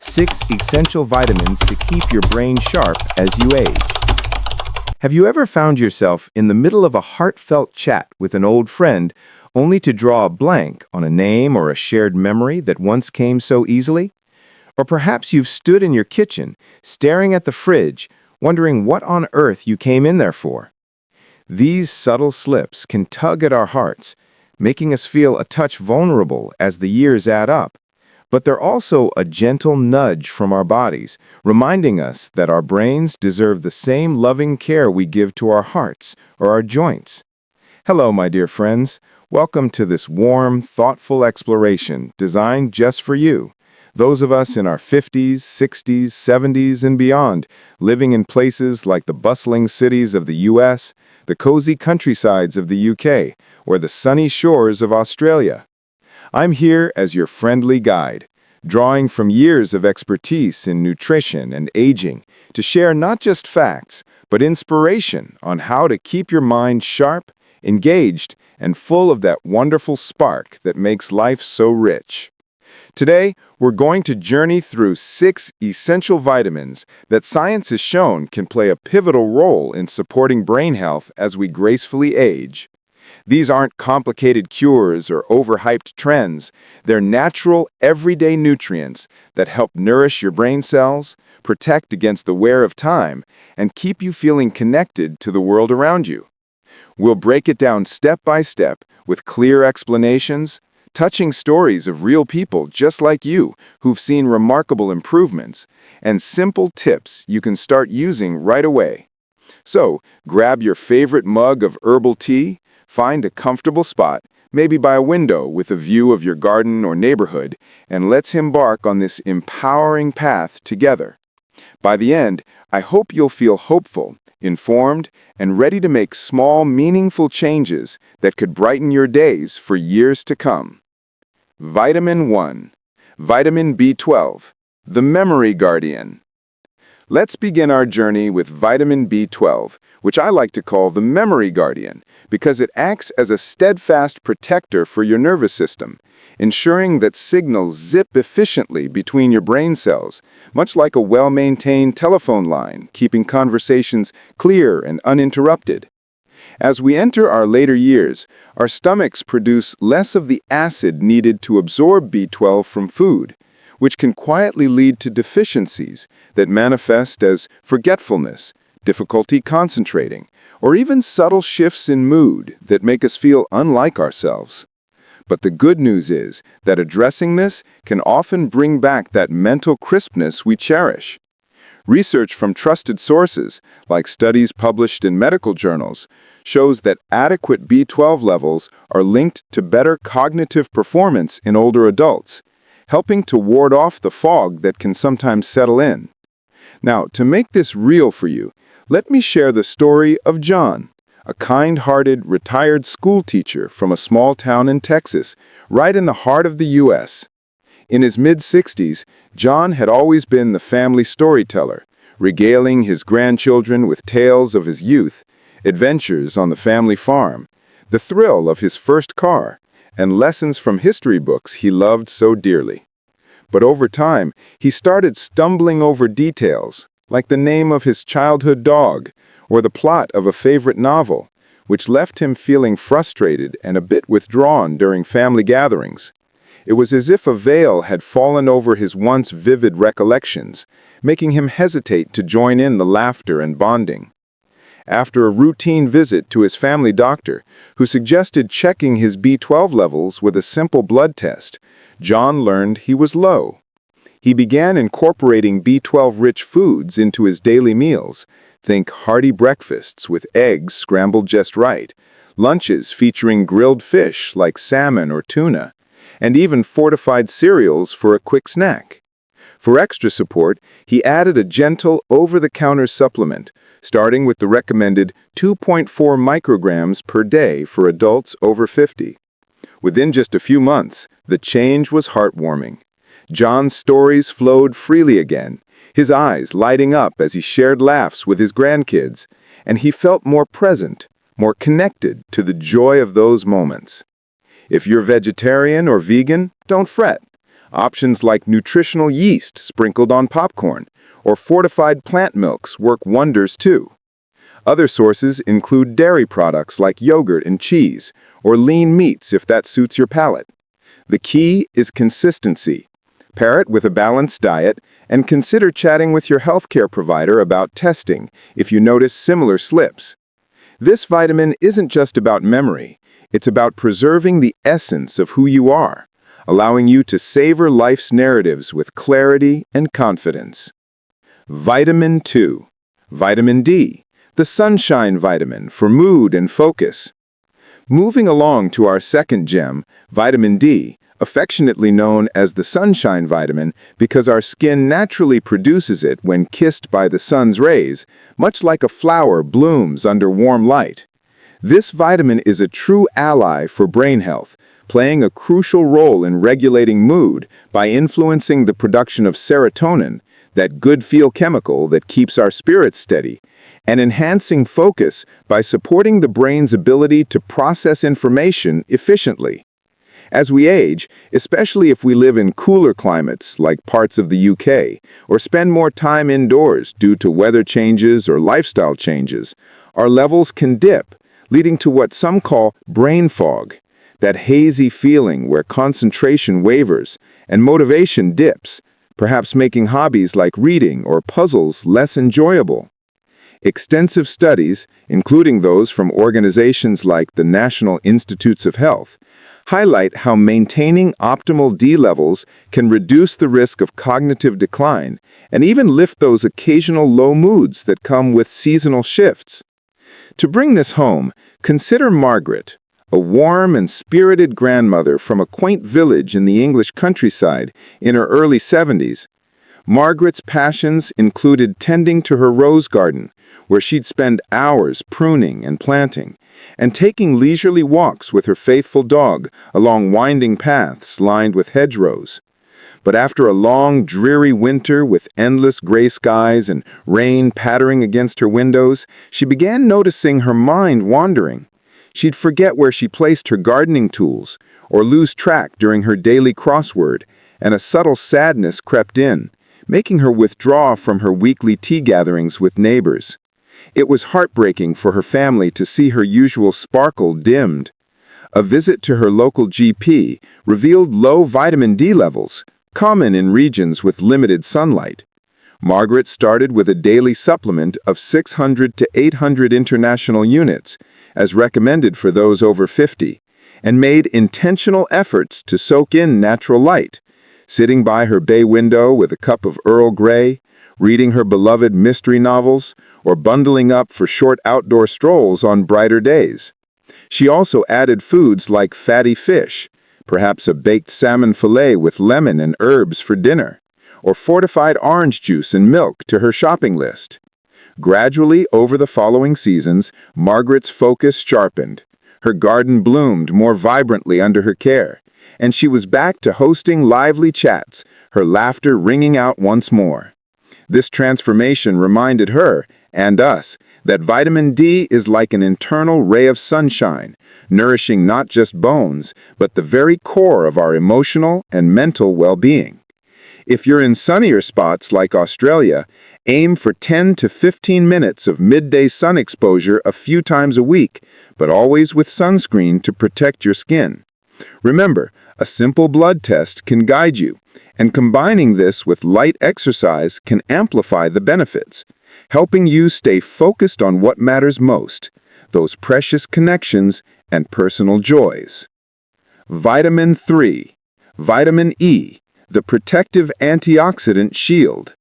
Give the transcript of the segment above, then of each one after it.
6 essential vitamins to keep your brain sharp as you age. Have you ever found yourself in the middle of a heartfelt chat with an old friend only to draw a blank on a name or a shared memory that once came so easily? Or perhaps you've stood in your kitchen, staring at the fridge, wondering what on earth you came in there for. These subtle slips can tug at our hearts, making us feel a touch vulnerable as the years add up. But they're also a gentle nudge from our bodies, reminding us that our brains deserve the same loving care we give to our hearts or our joints. Hello, my dear friends. Welcome to this warm, thoughtful exploration designed just for you. Those of us in our 50s, 60s, 70s, and beyond, living in places like the bustling cities of the US, the cozy countrysides of the UK, or the sunny shores of Australia. I'm here as your friendly guide, drawing from years of expertise in nutrition and aging to share not just facts, but inspiration on how to keep your mind sharp, engaged, and full of that wonderful spark that makes life so rich. Today, we're going to journey through 6 essential vitamins that science has shown can play a pivotal role in supporting brain health as we gracefully age. These aren't complicated cures or overhyped trends. They're natural, everyday nutrients that help nourish your brain cells, protect against the wear of time, and keep you feeling connected to the world around you. We'll break it down step by step with clear explanations, touching stories of real people just like you who've seen remarkable improvements, and simple tips you can start using right away. So, grab your favorite mug of herbal tea, find a comfortable spot, maybe by a window with a view of your garden or neighborhood, and let's embark on this empowering path together. By the end, I hope you'll feel hopeful, informed, and ready to make small, meaningful changes that could brighten your days for years to come. Vitamin 1. Vitamin B12, the memory guardian. Let's begin our journey with vitamin B12, which I like to call the memory guardian, because it acts as a steadfast protector for your nervous system, ensuring that signals zip efficiently between your brain cells, much like a well-maintained telephone line, keeping conversations clear and uninterrupted. As we enter our later years, our stomachs produce less of the acid needed to absorb B12 from food, which can quietly lead to deficiencies that manifest as forgetfulness, difficulty concentrating, or even subtle shifts in mood that make us feel unlike ourselves. But the good news is that addressing this can often bring back that mental crispness we cherish. Research from trusted sources, like studies published in medical journals, shows that adequate B12 levels are linked to better cognitive performance in older adults, helping to ward off the fog that can sometimes settle in. Now, to make this real for you, let me share the story of John, a kind-hearted retired school teacher from a small town in Texas, right in the heart of the U.S. In his mid-60s, John had always been the family storyteller, regaling his grandchildren with tales of his youth, adventures on the family farm, the thrill of his first car, and lessons from history books he loved so dearly. But over time, he started stumbling over details, like the name of his childhood dog, or the plot of a favorite novel, which left him feeling frustrated and a bit withdrawn during family gatherings. It was as if a veil had fallen over his once vivid recollections, making him hesitate to join in the laughter and bonding. After a routine visit to his family doctor, who suggested checking his B12 levels with a simple blood test, John learned he was low. He began incorporating B12-rich foods into his daily meals. Think hearty breakfasts with eggs scrambled just right, lunches featuring grilled fish like salmon or tuna, and even fortified cereals for a quick snack. For extra support, he added a gentle, over-the-counter supplement, starting with the recommended 2.4 micrograms per day for adults over 50. Within just a few months, the change was heartwarming. John's stories flowed freely again, his eyes lighting up as he shared laughs with his grandkids, and he felt more present, more connected to the joy of those moments. If you're vegetarian or vegan, don't fret. Options like nutritional yeast sprinkled on popcorn or fortified plant milks work wonders too. Other sources include dairy products like yogurt and cheese, or lean meats if that suits your palate. The key is consistency. Pair it with a balanced diet, and consider chatting with your healthcare provider about testing if you notice similar slips. This vitamin isn't just about memory, it's about preserving the essence of who you are, allowing you to savor life's narratives with clarity and confidence. Vitamin 2. Vitamin D, the sunshine vitamin for mood and focus. Moving along to our second gem, vitamin D, affectionately known as the sunshine vitamin because our skin naturally produces it when kissed by the sun's rays, much like a flower blooms under warm light. This vitamin is a true ally for brain health, playing a crucial role in regulating mood by influencing the production of serotonin, that good-feel chemical that keeps our spirits steady, and enhancing focus by supporting the brain's ability to process information efficiently. As we age, especially if we live in cooler climates like parts of the UK, or spend more time indoors due to weather changes or lifestyle changes, our levels can dip, leading to what some call brain fog, that hazy feeling where concentration wavers and motivation dips, perhaps making hobbies like reading or puzzles less enjoyable. Extensive studies, including those from organizations like the National Institutes of Health, highlight how maintaining optimal D levels can reduce the risk of cognitive decline and even lift those occasional low moods that come with seasonal shifts. To bring this home, consider Margaret, a warm and spirited grandmother from a quaint village in the English countryside in her early 70s. Margaret's passions included tending to her rose garden, where she'd spend hours pruning and planting, and taking leisurely walks with her faithful dog along winding paths lined with hedgerows. But after a long, dreary winter with endless gray skies and rain pattering against her windows, she began noticing her mind wandering. She'd forget where she placed her gardening tools, or lose track during her daily crossword, and a subtle sadness crept in, making her withdraw from her weekly tea gatherings with neighbors. It was heartbreaking for her family to see her usual sparkle dimmed. A visit to her local GP revealed low vitamin D levels, common in regions with limited sunlight. Margaret started with a daily supplement of 600 to 800 international units, as recommended for those over 50, and made intentional efforts to soak in natural light, sitting by her bay window with a cup of Earl Grey, reading her beloved mystery novels, or bundling up for short outdoor strolls on brighter days. She also added foods like fatty fish, perhaps a baked salmon fillet with lemon and herbs for dinner, or fortified orange juice and milk to her shopping list. Gradually, over the following seasons, Margaret's focus sharpened. Her garden bloomed more vibrantly under her care, and she was back to hosting lively chats, her laughter ringing out once more. This transformation reminded her, and us, that vitamin D is like an internal ray of sunshine, nourishing not just bones, but the very core of our emotional and mental well-being. If you're in sunnier spots like Australia, aim for 10 to 15 minutes of midday sun exposure a few times a week, but always with sunscreen to protect your skin. Remember, a simple blood test can guide you, and combining this with light exercise can amplify the benefits, helping you stay focused on what matters most, those precious connections and personal joys. Vitamin 3. Vitamin E, the protective antioxidant shield.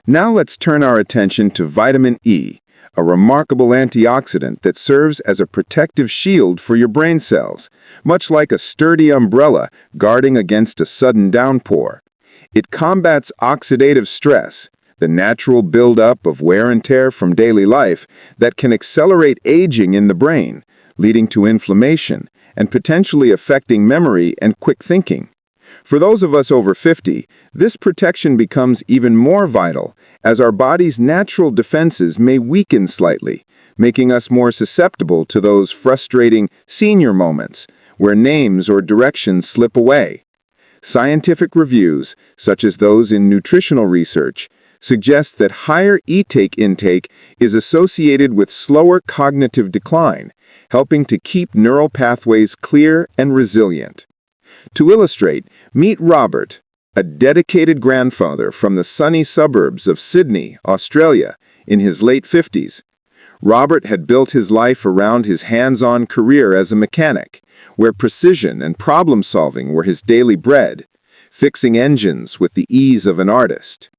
Now let's turn our attention to vitamin E, a remarkable antioxidant that serves as a protective shield for your brain cells, much like a sturdy umbrella guarding against a sudden downpour. It combats oxidative stress, the natural buildup of wear and tear from daily life that can accelerate aging in the brain, leading to inflammation and potentially affecting memory and quick thinking. For those of us over 50, this protection becomes even more vital as our body's natural defenses may weaken slightly, making us more susceptible to those frustrating senior moments where names or directions slip away. Scientific reviews, such as those in nutritional research, suggest that higher intake is associated with slower cognitive decline, helping to keep neural pathways clear and resilient. To illustrate, meet Robert, a dedicated grandfather from the sunny suburbs of Sydney, Australia, in his late 50s. Robert had built his life around his hands-on career as a mechanic, where precision and problem-solving were his daily bread, fixing engines with the ease of an artist.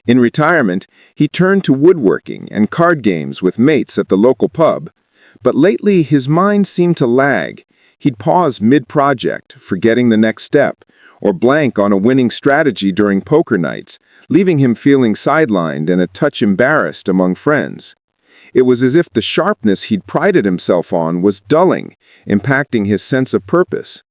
In retirement, he turned to woodworking and card games with mates at the local pub, but lately his mind seemed to lag. He'd pause mid-project, forgetting the next step, or blank on a winning strategy during poker nights, leaving him feeling sidelined and a touch embarrassed among friends. It was as if the sharpness he'd prided himself on was dulling, impacting his sense of purpose.